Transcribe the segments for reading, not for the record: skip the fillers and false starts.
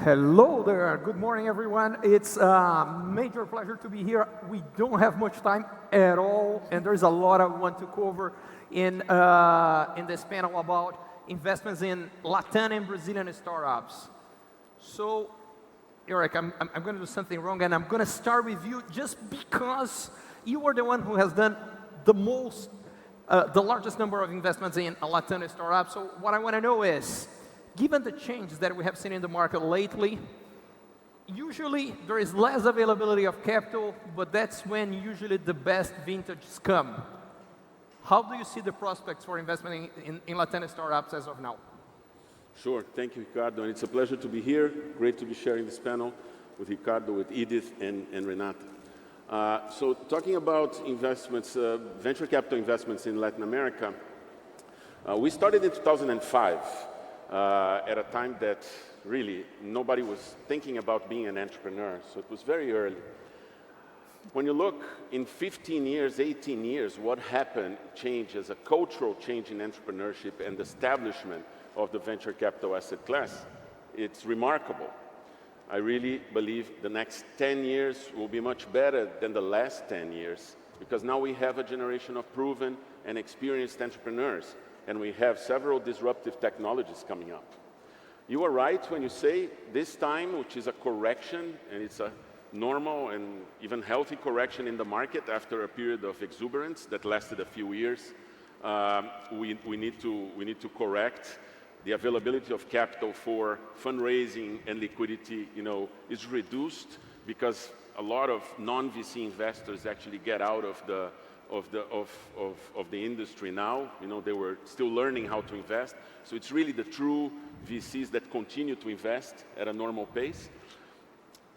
Hello there. Good morning, everyone. It's a major pleasure to be here. We don't have much time at all, and there's a lot I want to cover in this panel about investments in LatAm and Brazilian startups. So, Eric, I'm going to do something wrong, and I'm going to start with you just because you are the one who has done the largest number of investments in LatAm startups. So what I want to know is, given the changes that we have seen in the market lately, usually there is less availability of capital, but that's when usually the best vintages come. How do you see the prospects for investment in LatAm startups as of now? Sure. Thank you, Ricardo. And it's a pleasure to be here. Great to be sharing this panel with Ricardo, with Edith, and Renata. So talking about investments, venture capital investments in Latin America, we started in 2005. At a time that really nobody was thinking about being an entrepreneur, so it was very early. When you look in 15 years, 18 years, what happened, change as a cultural change in entrepreneurship and establishment of the venture capital asset class, it's remarkable. I really believe the next 10 years will be much better than the last 10 years, because now we have a generation of proven and experienced entrepreneurs, and we have several disruptive technologies coming up. You are right when you say this time, which is a correction, and it's a normal and even healthy correction in the market after a period of exuberance that lasted a few years. We need to correct. The availability of capital for fundraising and liquidity, is reduced because a lot of non-VC investors actually get out of the industry now. They were still learning how to invest. So it's really the true VCs that continue to invest at a normal pace.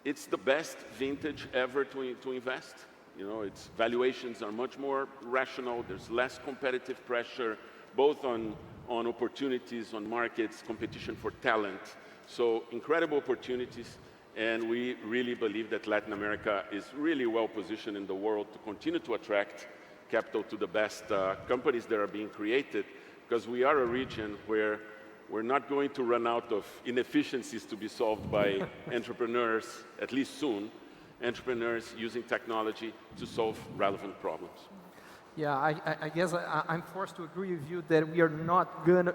It's the best vintage ever to invest. Its valuations are much more rational. There's less competitive pressure, both on opportunities, on markets, competition for talent. So incredible opportunities. And we really believe that Latin America is really well positioned in the world to continue to attract capital to the best companies that are being created, because we are a region where we're not going to run out of inefficiencies to be solved by entrepreneurs, at least soon, entrepreneurs using technology to solve relevant problems. Yeah, I guess I'm forced to agree with you that we are not gonna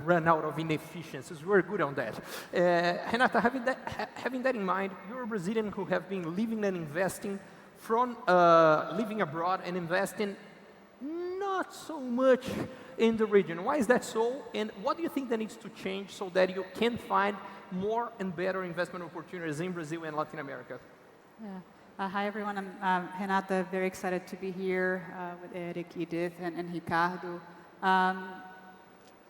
run out of inefficiencies. We're good on that. Renata, having that in mind, you're a Brazilian who have been living and investing from living abroad and investing not so much in the region. Why is that so? And what do you think that needs to change so that you can find more and better investment opportunities in Brazil and Latin America? Yeah. Hi, everyone. I'm Renata, very excited to be here with Eric, Edith, and Ricardo.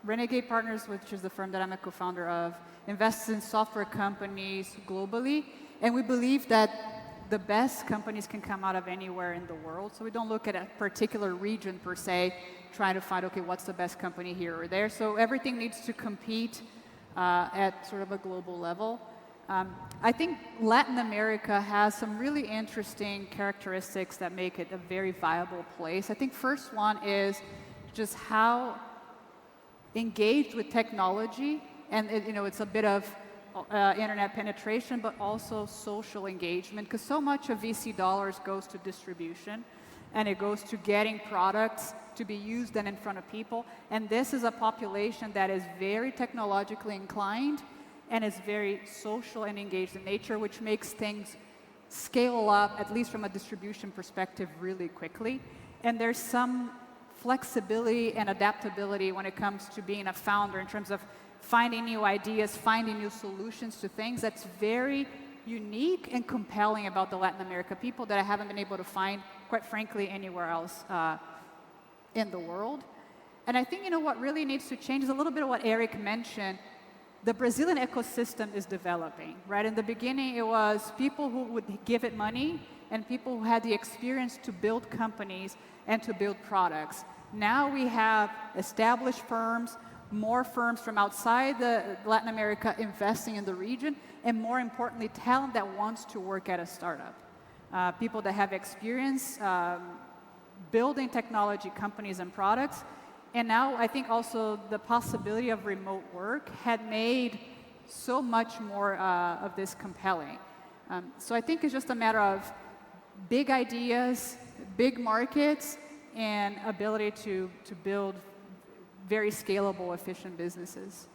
Renegade Partners, which is the firm that I'm a co-founder of, invests in software companies globally, and we believe that the best companies can come out of anywhere in the world. So we don't look at a particular region per se, trying to find, okay, what's the best company here or there. So everything needs to compete at sort of a global level. I think Latin America has some really interesting characteristics that make it a very viable place. I think first one is just how engaged with technology, and it's a bit of internet penetration, but also social engagement, because so much of VC dollars goes to distribution, and it goes to getting products to be used and in front of people. And this is a population that is very technologically inclined, and is very social and engaged in nature, which makes things scale up, at least from a distribution perspective, really quickly. And there's some flexibility and adaptability when it comes to being a founder in terms of finding new ideas, finding new solutions to things. That's very unique and compelling about the Latin America people that I haven't been able to find, quite frankly, anywhere else in the world. And I think what really needs to change is a little bit of what Eric mentioned. The Brazilian ecosystem is developing, right? In the beginning, it was people who would give it money and people who had the experience to build companies and to build products. Now we have established firms, more firms from outside Latin America investing in the region, and more importantly, talent that wants to work at a startup. People that have experience building technology companies and products. And now I think also the possibility of remote work had made so much more of this compelling. So I think it's just a matter of big ideas, big markets, and ability to build very scalable, efficient businesses.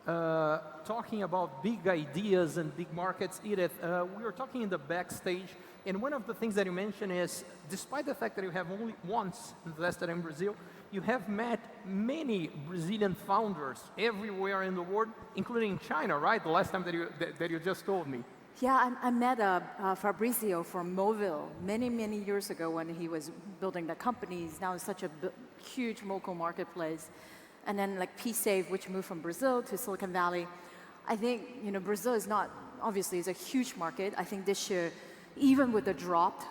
Talking about big ideas and big markets, Edith, we were talking in the backstage, and one of the things that you mentioned is, despite the fact that you have only once invested in Brazil, you have met many Brazilian founders everywhere in the world, including China, right? The last time that you just told me. Yeah, I met Fabrizio from Movil many, many years ago when he was building the companies. Now it's such a huge local marketplace. And then like P-Save, which moved from Brazil to Silicon Valley. I think, Brazil is not, obviously, it's a huge market. I think this year, even with the drop,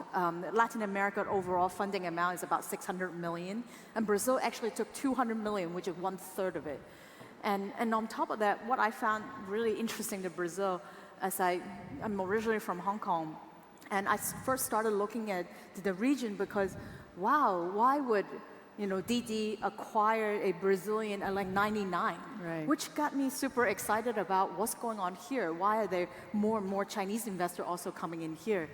Latin America overall funding amount is about 600 million. And Brazil actually took 200 million, which is 1/3 of it. And on top of that, what I found really interesting to Brazil, as I'm originally from Hong Kong, and I first started looking at the region because, wow, why would Didi acquired a Brazilian at like 99, right. Which got me super excited about what's going on here. Why are there more and more Chinese investors also coming in here?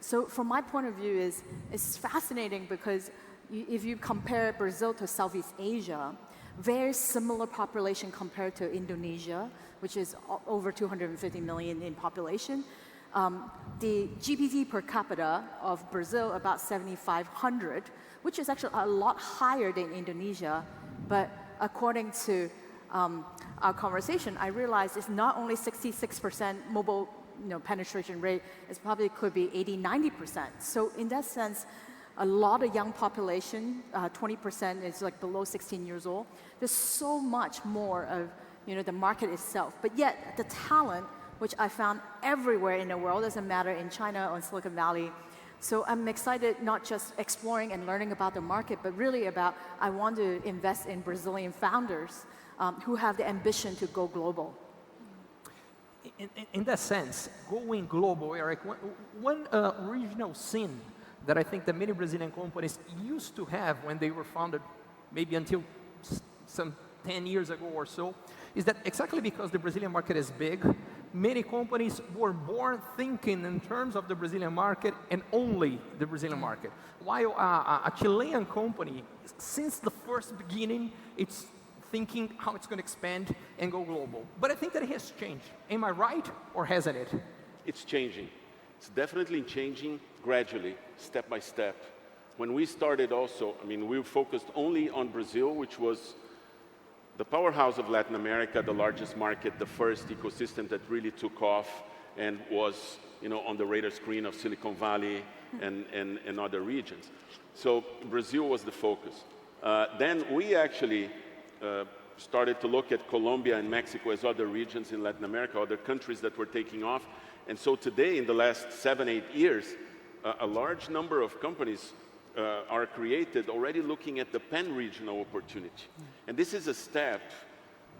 So from my point of view, it's fascinating because if you compare Brazil to Southeast Asia, very similar population compared to Indonesia, which is over 250 million in population. The GDP per capita of Brazil about 7,500, which is actually a lot higher than Indonesia. But according to our conversation, I realized it's not only 66% mobile penetration rate, it probably could be 80, 90%. So in that sense, a lot of young population, 20% is like below 16 years old. There's so much more of the market itself. But yet the talent, which I found everywhere in the world, doesn't matter in China or in Silicon Valley. So I'm excited not just exploring and learning about the market, but really about I want to invest in Brazilian founders who have the ambition to go global. In that sense, going global, Eric, one regional sin that I think that many Brazilian companies used to have when they were founded, maybe until some 10 years ago or so, is that exactly because the Brazilian market is big, many companies were born thinking in terms of the Brazilian market and only the Brazilian market. While a Chilean company, since the first beginning, it's thinking how it's going to expand and go global. But I think that it has changed. Am I right, or hasn't it? It's changing. It's definitely changing gradually, step by step. When we started also, we were focused only on Brazil, which was the powerhouse of Latin America, the largest market, the first ecosystem that really took off and was on the radar screen of Silicon Valley and other regions. So Brazil was the focus. Then we actually started to look at Colombia and Mexico as other regions in Latin America, other countries that were taking off. And so today, in the last 7, 8 years, a large number of companies are created already looking at the pan-regional opportunity. And this is a step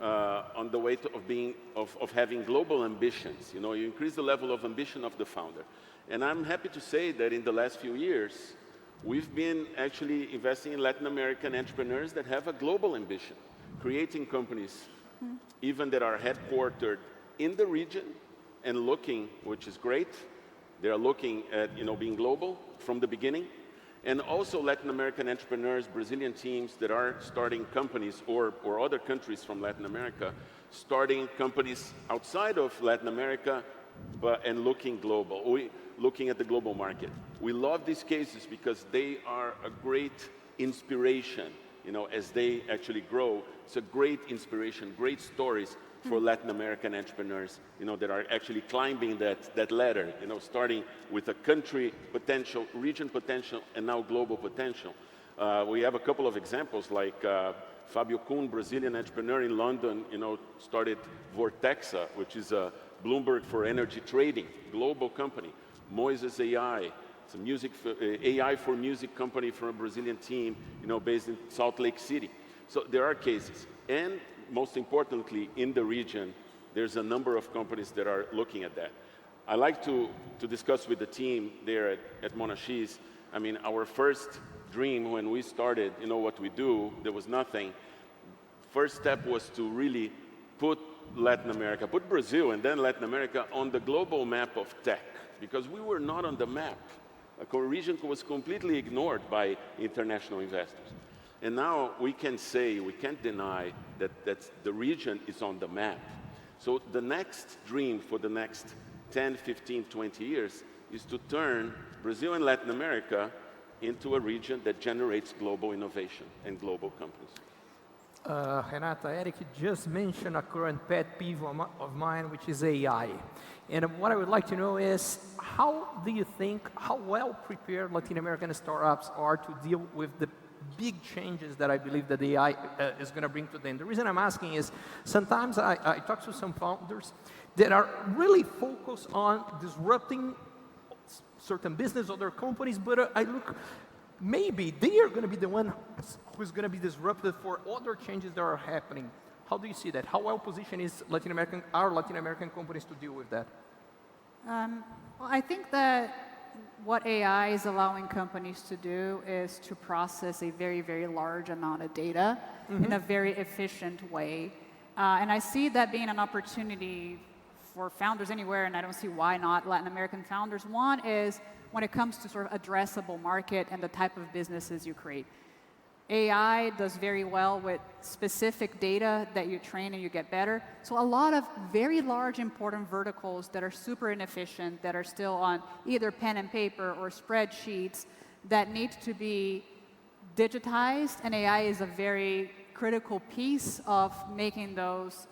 on the way of having global ambitions. You increase the level of ambition of the founder. And I'm happy to say that in the last few years, we've been actually investing in Latin American entrepreneurs that have a global ambition, creating companies even that are headquartered in the region and looking, which is great, they are looking at being global from the beginning. And also Latin American entrepreneurs, Brazilian teams that are starting companies or other countries from Latin America, starting companies outside of Latin America and looking global, looking at the global market. We love these cases because they are a great inspiration, as they actually grow. It's a great inspiration, great stories for Latin American entrepreneurs, that are actually climbing that ladder, starting with a country potential, region potential, and now global potential. We have a couple of examples, like Fabio Kuhn, Brazilian entrepreneur in London, started Vortexa, which is a Bloomberg for energy trading, global company. Moises AI, it's a AI for music company from a Brazilian team, based in Salt Lake City. So there are cases. And most importantly, in the region, there's a number of companies that are looking at that. I like to discuss with the team there at Monashis. Our first dream when we started, what we do, there was nothing. First step was to really put Latin America, put Brazil and then Latin America on the global map of tech, because we were not on the map. A region was completely ignored by international investors. And now we can say, we can't deny that the region is on the map. So the next dream for the next 10, 15, 20 years is to turn Brazil and Latin America into a region that generates global innovation and global companies. Renata, Eric just mentioned a current pet peeve of mine, which is AI. And what I would like to know is, how do you think, how well prepared Latin American startups are to deal with the big changes that I believe that AI is going to bring to them? The reason I'm asking is, sometimes I talk to some founders that are really focused on disrupting certain business or their companies, but I look, maybe they are going to be the one who's going to be disrupted for other changes that are happening. How do you see that? How well positioned is our Latin American companies to deal with that? Well, I think that what AI is allowing companies to do is to process a very, very large amount of data in a very efficient way. And I see that being an opportunity for founders anywhere, and I don't see why not Latin American founders. One is when it comes to sort of addressable market and the type of businesses you create. AI does very well with specific data that you train and you get better. So a lot of very large, important verticals that are super inefficient, that are still on either pen and paper or spreadsheets, that need to be digitized, and AI is a very critical piece of making those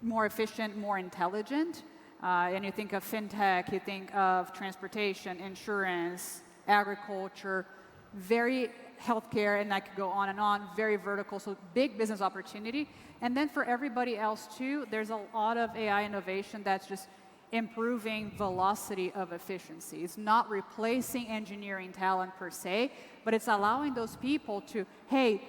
more efficient, more intelligent. And you think of fintech, you think of transportation, insurance, agriculture, very healthcare, and I could go on, very vertical, so big business opportunity. And then for everybody else too, there's a lot of AI innovation that's just improving velocity of efficiency. It's not replacing engineering talent per se, but it's allowing those people to, hey,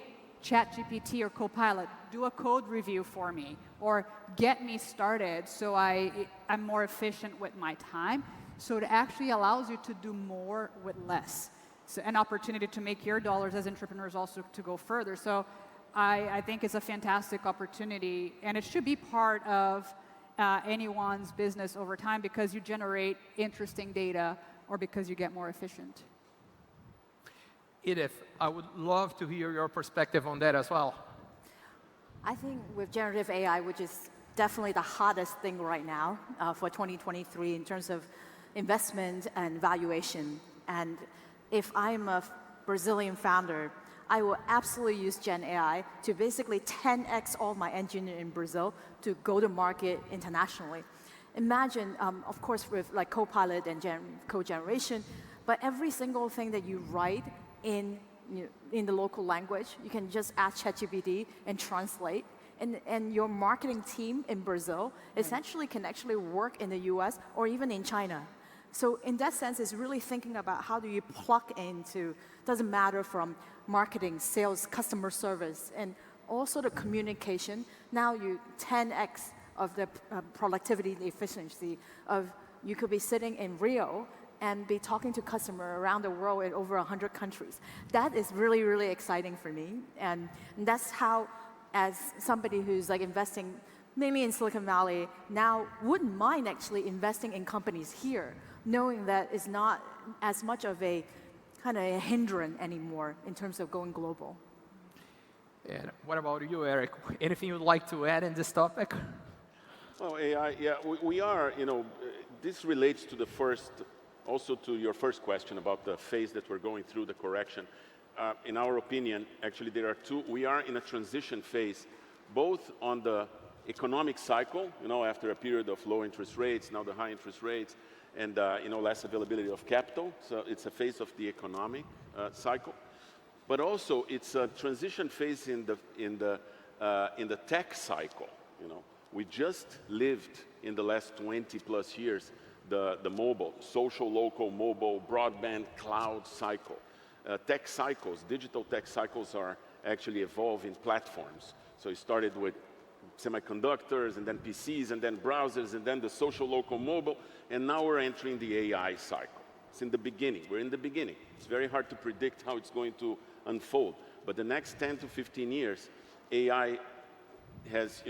ChatGPT or Copilot, do a code review for me, or get me started so I'm more efficient with my time. So it actually allows you to do more with less. So an opportunity to make your dollars as entrepreneurs also to go further. So I think it's a fantastic opportunity, and it should be part of anyone's business over time, because you generate interesting data or because you get more efficient. Edith, I would love to hear your perspective on that as well. I think with generative AI, which is definitely the hottest thing right now for 2023 in terms of investment and valuation. And if I'm a Brazilian founder, I will absolutely use Gen AI to basically 10x all my engineers in Brazil to go to market internationally. Imagine, of course, with like Copilot and code generation, but every single thing that you write in the local language, you can just ask ChatGPT and translate. And your marketing team in Brazil essentially can actually work in the US or even in China. So in that sense, it's really thinking about how do you plug into, doesn't matter from marketing, sales, customer service, and also the communication. Now you 10x of the productivity, the efficiency of, you could be sitting in Rio and be talking to customers around the world in over 100 countries. That is really, really exciting for me. And that's how, as somebody who's like investing mainly in Silicon Valley, now wouldn't mind actually investing in companies here, knowing that it's not as much of a kind of a hindrance anymore in terms of going global. And what about you, Eric? Anything you'd like to add in this topic? Well, AI, yeah, we are, this relates to the first, also to your first question about the phase that we're going through, the correction. In our opinion, actually there are two, we are in a transition phase, both on the economic cycle, after a period of low interest rates, now the high interest rates, and less availability of capital. So it's a phase of the economic cycle, but also it's a transition phase in the tech cycle. We just lived in the last 20 plus years the mobile, social, local, mobile, broadband, cloud cycle. Tech cycles, digital tech cycles are actually evolving platforms. So it started with semiconductors, and then PCs, and then browsers, and then the social, local, mobile, and now we're entering the AI cycle. It's in the beginning. We're in the beginning. It's very hard to predict how it's going to unfold. But the next 10 to 15 years, AI has,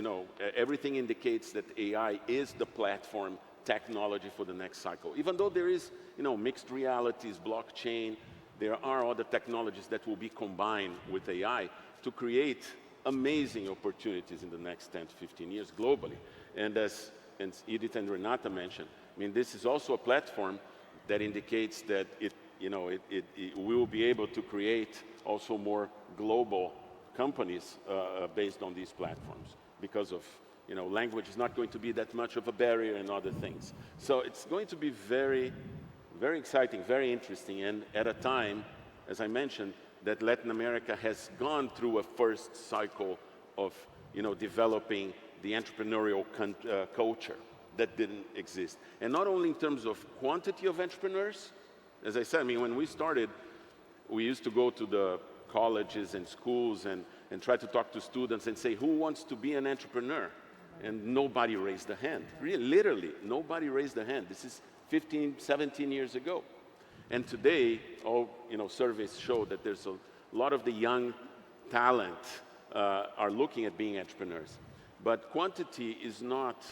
everything indicates that AI is the platform technology for the next cycle. Even though there is, mixed realities, blockchain, there are other technologies that will be combined with AI to create amazing opportunities in the next 10 to 15 years globally. And as Edith and Renata mentioned, this is also a platform that indicates that it will be able to create also more global companies based on these platforms because of, language is not going to be that much of a barrier and other things. So it's going to be very, very exciting, very interesting, and at a time, as I mentioned, that Latin America has gone through a first cycle of, developing the entrepreneurial culture that didn't exist. And not only in terms of quantity of entrepreneurs, as I said, when we started, we used to go to the colleges and schools and try to talk to students and say, who wants to be an entrepreneur? And nobody raised a hand. Really, literally, nobody raised a hand. This is 15, 17 years ago. And today, all surveys show that there's a lot of the young talent are looking at being entrepreneurs. But quantity is nothing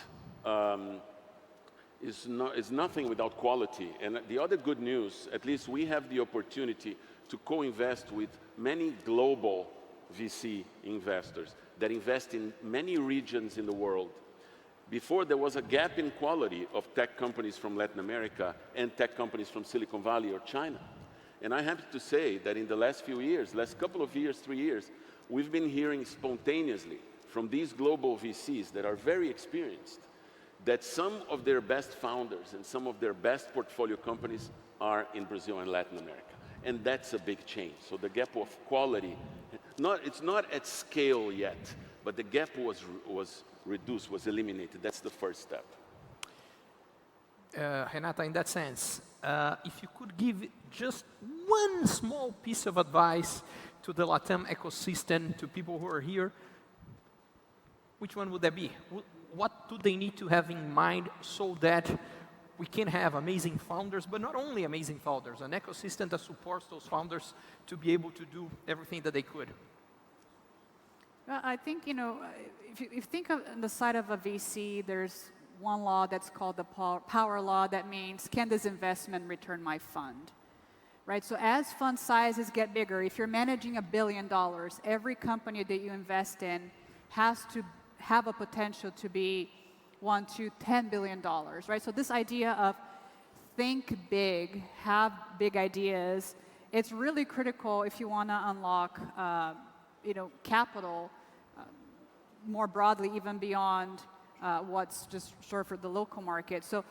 without quality. And the other good news, at least we have the opportunity to co-invest with many global VC investors that invest in many regions in the world. Before, there was a gap in quality of tech companies from Latin America and tech companies from Silicon Valley or China. And I have to say that in the last few years, last couple of years, 3 years, we've been hearing spontaneously from these global VCs that are very experienced that some of their best founders and some of their best portfolio companies are in Brazil and Latin America. And that's a big change. So the gap of quality, it's not at scale yet, but the gap was reduced, was eliminated. That's the first step. Renata, in that sense, if you could give just one small piece of advice to the LatAm ecosystem, to people who are here, which one would that be? What do they need to have in mind so that we can have amazing founders, but not only amazing founders, an ecosystem that supports those founders to be able to do everything that they could? Well, I think, if you think of the side of a VC, there's one law that's called the power law that means, can this investment return my fund? Right? So as fund sizes get bigger, if you're managing $1 billion, every company that you invest in has to have a potential to be $1 to $10 billion, right? So this idea of think big, have big ideas, it's really critical if you want to unlock, capital more broadly, even beyond what's just sort of for the local market. So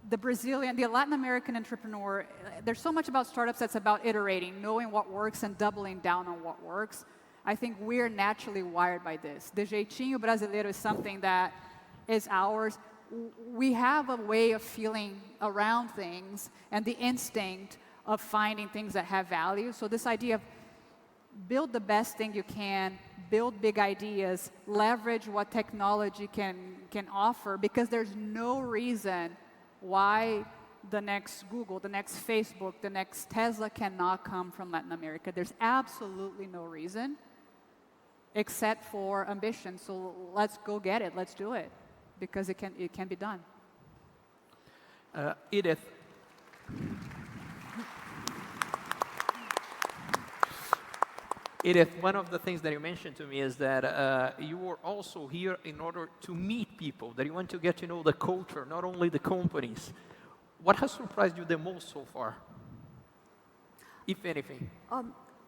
the Latin American entrepreneur, there's so much about startups that's about iterating, knowing what works and doubling down on what works. I think we're naturally wired by this. The jeitinho brasileiro is something that is ours. We have a way of feeling around things and the instinct of finding things that have value. So this idea of build the best thing you can, build big ideas, leverage what technology can offer, because there's no reason why the next Google, the next Facebook, the next Tesla cannot come from Latin America. There's absolutely no reason except for ambition. So let's go get it. Let's do it, because it can be done. Edith, one of the things that you mentioned to me is that you were also here in order to meet people, that you want to get to know the culture, not only the companies. What has surprised you the most so far, if anything?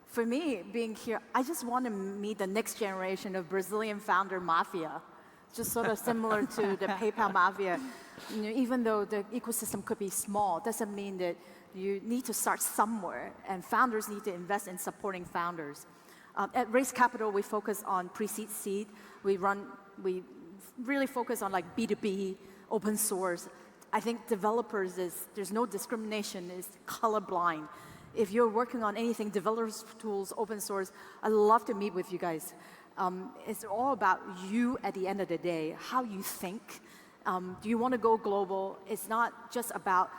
For me, being here, I just want to meet the next generation of Brazilian founder mafia, just sort of similar to the PayPal mafia. Even though the ecosystem could be small, doesn't mean that you need to start somewhere, and founders need to invest in supporting founders. At Raise Capital, we focus on pre-seed, seed. We really focus on like B2B, open source. I think developers there's no discrimination, it's colorblind. If you're working on anything, developers tools, open source, I'd love to meet with you guys. It's all about you at the end of the day, how you think. Do you want to go global? It's not just about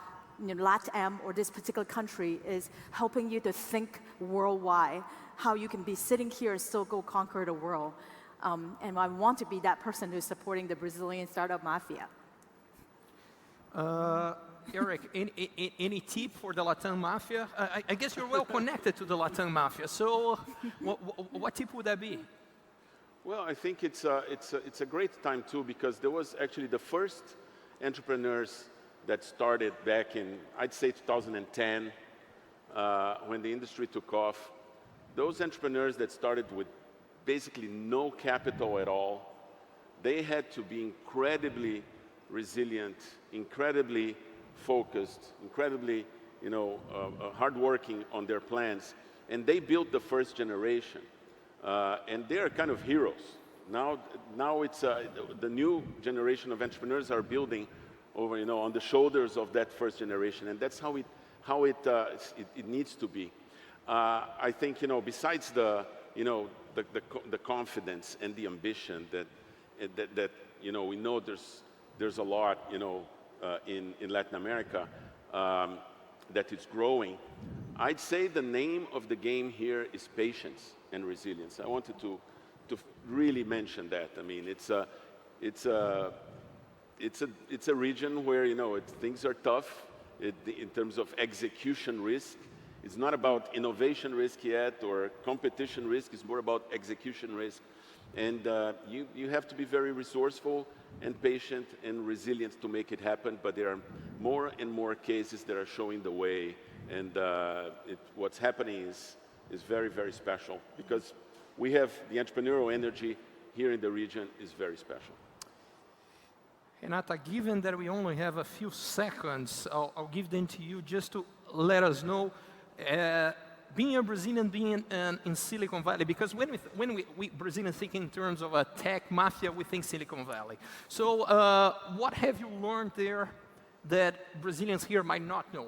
LatAm or this particular country. It's helping you to think worldwide, how you can be sitting here and still go conquer the world. and I want to be that person who's supporting the Brazilian startup mafia. Eric, any tip for the LatAm mafia? I guess you're well connected to the LatAm mafia. So, what tip would that be? Well, I think it's a great time too, because there was actually the first entrepreneurs that started back in, I'd say 2010, when the industry took off. Those entrepreneurs that started with basically no capital at all, they had to be incredibly resilient, incredibly focused, incredibly, hardworking on their plans, and they built the first generation, and they are kind of heroes. Now it's the new generation of entrepreneurs are building over, on the shoulders of that first generation, and that's how it needs to be. I think, besides the confidence and the ambition that we know there's a lot, in Latin America that is growing. I'd say the name of the game here is patience and resilience. I wanted to really mention that. I mean, it's a region where things are tough in terms of execution risk. It's not about innovation risk yet or competition risk. It's more about execution risk. And you have to be very resourceful and patient and resilient to make it happen, but there are more and more cases that are showing the way, and what's happening is very, very special, because we have the entrepreneurial energy here in the region is very special. Renata, given that we only have a few seconds, I'll give them to you just to let us know, being a Brazilian, being in Silicon Valley, because when we Brazilians think in terms of a tech mafia, we think Silicon Valley. So what have you learned there that Brazilians here might not know?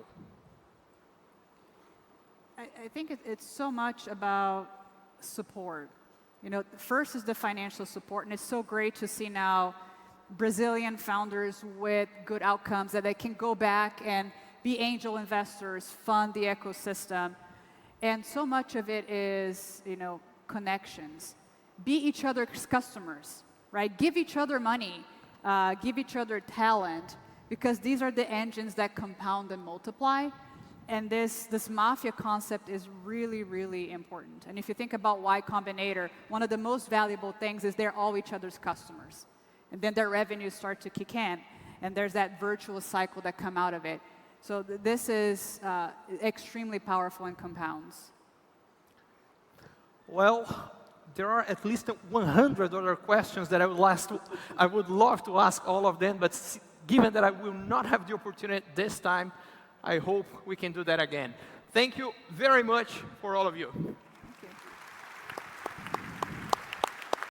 I think it's so much about support. First is the financial support, and it's so great to see now Brazilian founders with good outcomes that they can go back and be angel investors, fund the ecosystem. And so much of it is, connections. Be each other's customers, right? Give each other money, give each other talent, because these are the engines that compound and multiply. And this mafia concept is really, really important. And if you think about Y Combinator, one of the most valuable things is they're all each other's customers. And then their revenues start to kick in, and there's that virtuous cycle that come out of it. So this is extremely powerful and compounds. Well, there are at least 100 other questions that I would love to ask all of them, but given that I will not have the opportunity this time, I hope we can do that again. Thank you very much for all of you.